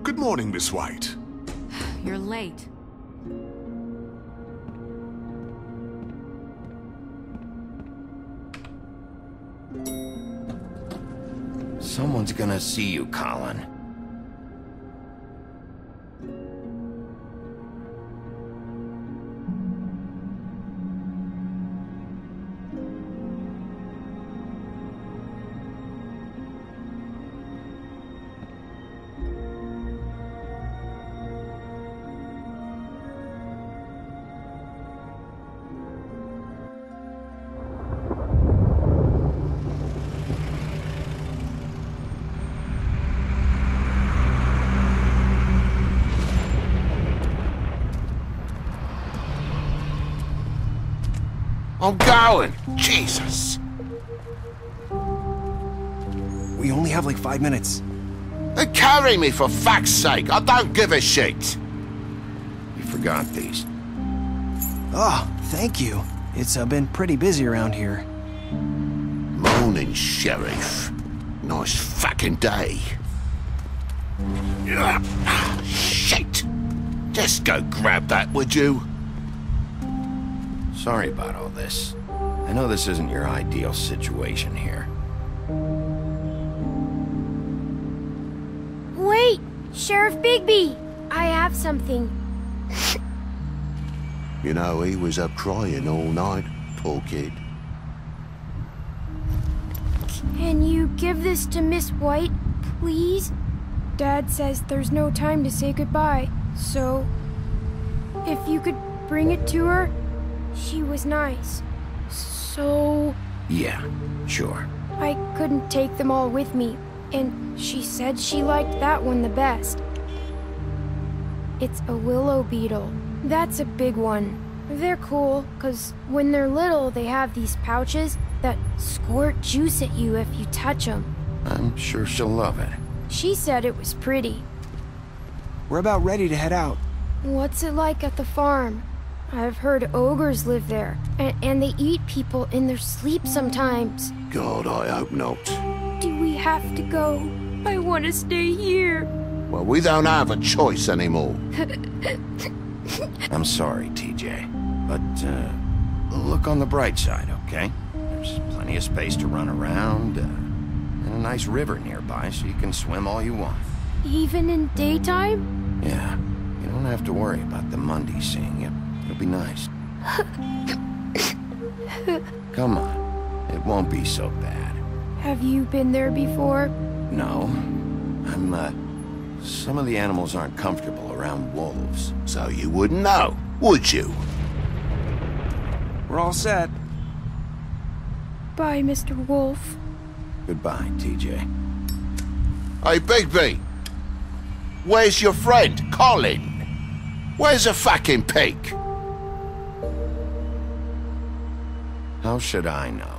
Good morning, Miss White. You're late. Someone's gonna see you, Colin. I'm going. Jesus. We only have like 5 minutes. Then carry me for fuck's sake. I don't give a shit. You forgot these. Oh, thank you. It's been pretty busy around here. Morning, Sheriff. Nice fucking day. Shit. Just go grab that, would you? Sorry about all this. I know this isn't your ideal situation here. Wait! Sheriff Bigby! I have something. You know, he was up crying all night, poor kid. Can you give this to Miss White, please? Dad says there's no time to say goodbye, so... if you could bring it to her? She was nice. So... Yeah, sure. I couldn't take them all with me, and she said she liked that one the best. It's a willow beetle. That's a big one. They're cool, 'cause when they're little, they have these pouches that squirt juice at you if you touch them. I'm sure she'll love it. She said it was pretty. We're about ready to head out. What's it like at the farm? I've heard ogres live there, and they eat people in their sleep sometimes. God, I hope not. Do we have to go? I want to stay here. Well, we don't have a choice anymore. I'm sorry, TJ. But, look on the bright side, okay? There's plenty of space to run around, and a nice river nearby so you can swim all you want. Even in daytime? Yeah, you don't have to worry about the Mundies seeing you. It'll be nice. Come on, it won't be so bad. Have you been there before? No. Some of the animals aren't comfortable around wolves. So you wouldn't know, would you? We're all set. Bye, Mr. Wolf. Goodbye, TJ. Hey, Bigby! Where's your friend, Colin? Where's the fucking pig? How should I know?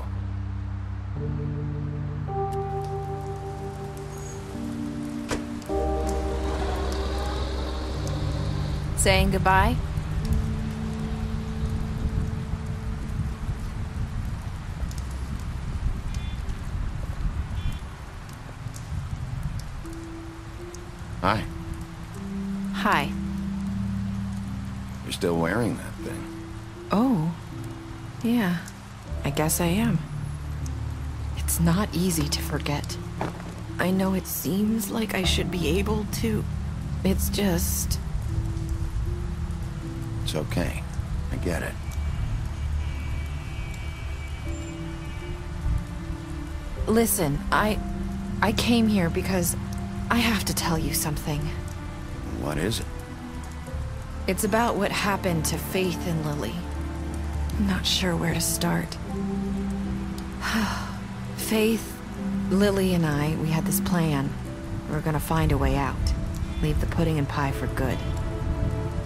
Saying goodbye? Hi. Hi. You're still wearing that thing. Oh. Yeah. I guess I am. It's not easy to forget. I know it seems like I should be able to. It's just... It's okay. I get it. Listen, I came here because I have to tell you something. What is it? It's about what happened to Faith and Lily. I'm not sure where to start. Faith, Lily, and I, we had this plan. We were gonna find a way out. Leave the pudding and pie for good.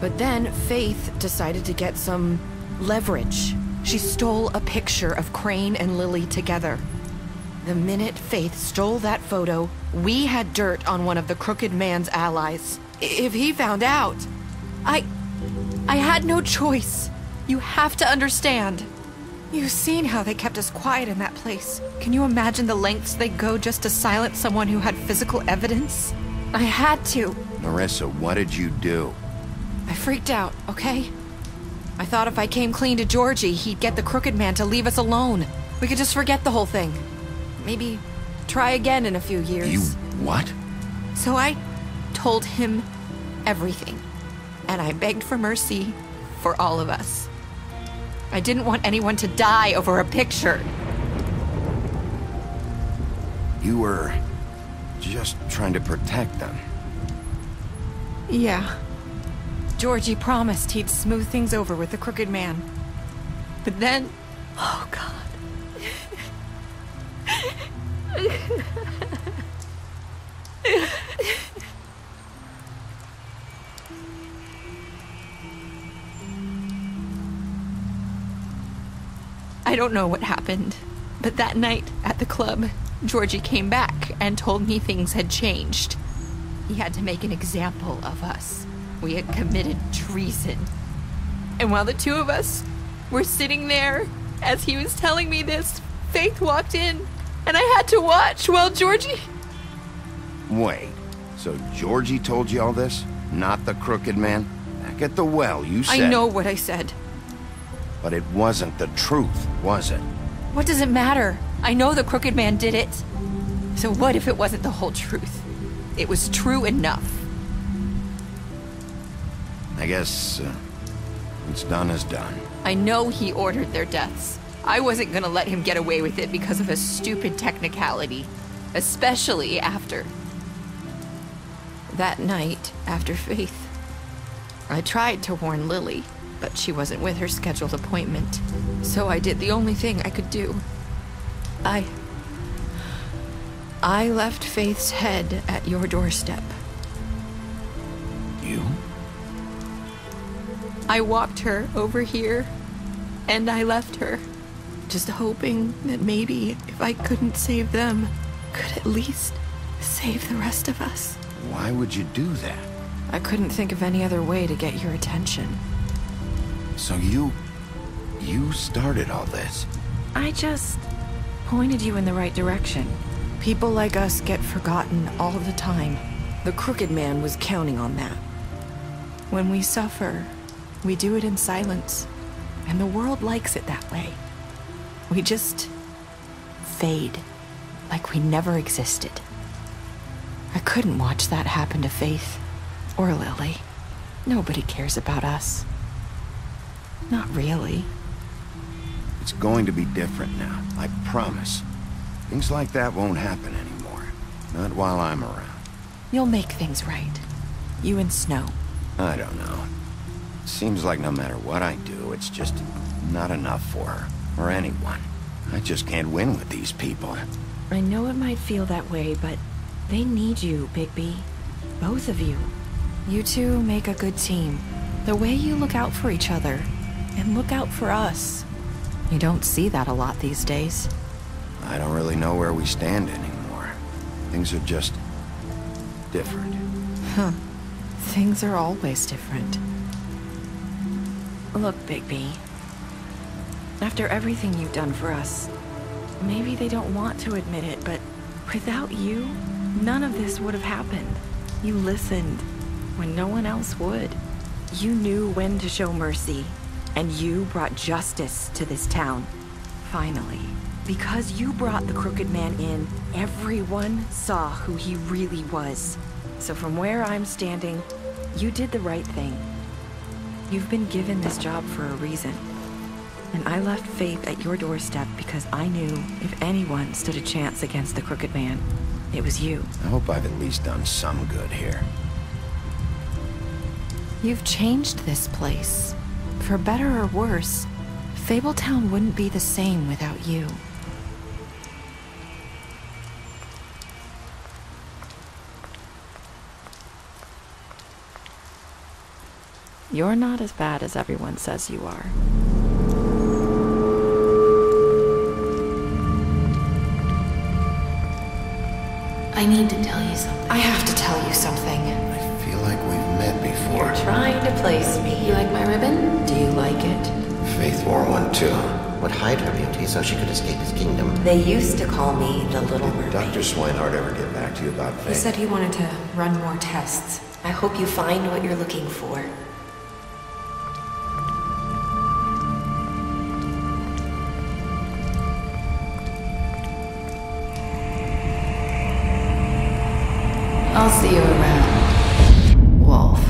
But then Faith decided to get some leverage. She stole a picture of Crane and Lily together. The minute Faith stole that photo, we had dirt on one of the Crooked Man's allies. If he found out, I had no choice. You have to understand. You've seen how they kept us quiet in that place. Can you imagine the lengths they go just to silence someone who had physical evidence? I had to. Marissa, what did you do? I freaked out, okay? I thought if I came clean to Georgie, he'd get the Crooked Man to leave us alone. We could just forget the whole thing. Maybe try again in a few years. You what? So I told him everything. And I begged for mercy for all of us. I didn't want anyone to die over a picture. You were just trying to protect them. Yeah. Georgie promised he'd smooth things over with the Crooked Man. But then... Oh, God. I don't know what happened, but that night at the club, Georgie came back and told me things had changed. He had to make an example of us. We had committed treason. And while the two of us were sitting there, as he was telling me this, Faith walked in, and I had to watch while Georgie... Wait, so Georgie told you all this? Not the crooked man? Back at the well, you said... I know what I said. But it wasn't the truth, was it? What does it matter? I know the crooked man did it. So what if it wasn't the whole truth? It was true enough. I guess, what's done is done. I know he ordered their deaths. I wasn't gonna let him get away with it because of a stupid technicality. Especially after... that night, after Faith. I tried to warn Lily, but she wasn't with her scheduled appointment. So I did the only thing I could do. I left Faith's head at your doorstep. You? I walked her over here, and I left her, just hoping that maybe if I couldn't save them, could at least save the rest of us. Why would you do that? I couldn't think of any other way to get your attention. So you started all this? I just pointed you in the right direction. People like us get forgotten all the time. The crooked man was counting on that. When we suffer, we do it in silence, and the world likes it that way. We just fade, like we never existed. I couldn't watch that happen to Faith, or Lily. Nobody cares about us. Not really. It's going to be different now, I promise. Things like that won't happen anymore. Not while I'm around. You'll make things right. You and Snow. I don't know. Seems like no matter what I do, it's just not enough for her, or anyone. I just can't win with these people. I know it might feel that way, but they need you, Bigby. Both of you. You two make a good team. The way you look out for each other, and look out for us. You don't see that a lot these days. I don't really know where we stand anymore. Things are just... different. Huh. Things are always different. Look, Bigby. After everything you've done for us, maybe they don't want to admit it, but without you, none of this would have happened. You listened when no one else would. You knew when to show mercy, and you brought justice to this town. Finally. Because you brought the crooked man in, everyone saw who he really was. So from where I'm standing, you did the right thing. You've been given this job for a reason. And I left Faith at your doorstep because I knew if anyone stood a chance against the crooked man, it was you. I hope I've at least done some good here. You've changed this place. For better or worse, Fabletown wouldn't be the same without you. You're not as bad as everyone says you are. I need to tell you something. I have to tell you something. I feel like we've met before. You're trying to place me. You like my ribbon? Do you like it? Faith wore one too. Would hide her beauty so she could escape his kingdom. They used to call me the Little Mermaid. Did Dr. Swinehart ever get back to you about Faith? He said he wanted to run more tests. I hope you find what you're looking for. I'll see you around, Wolf.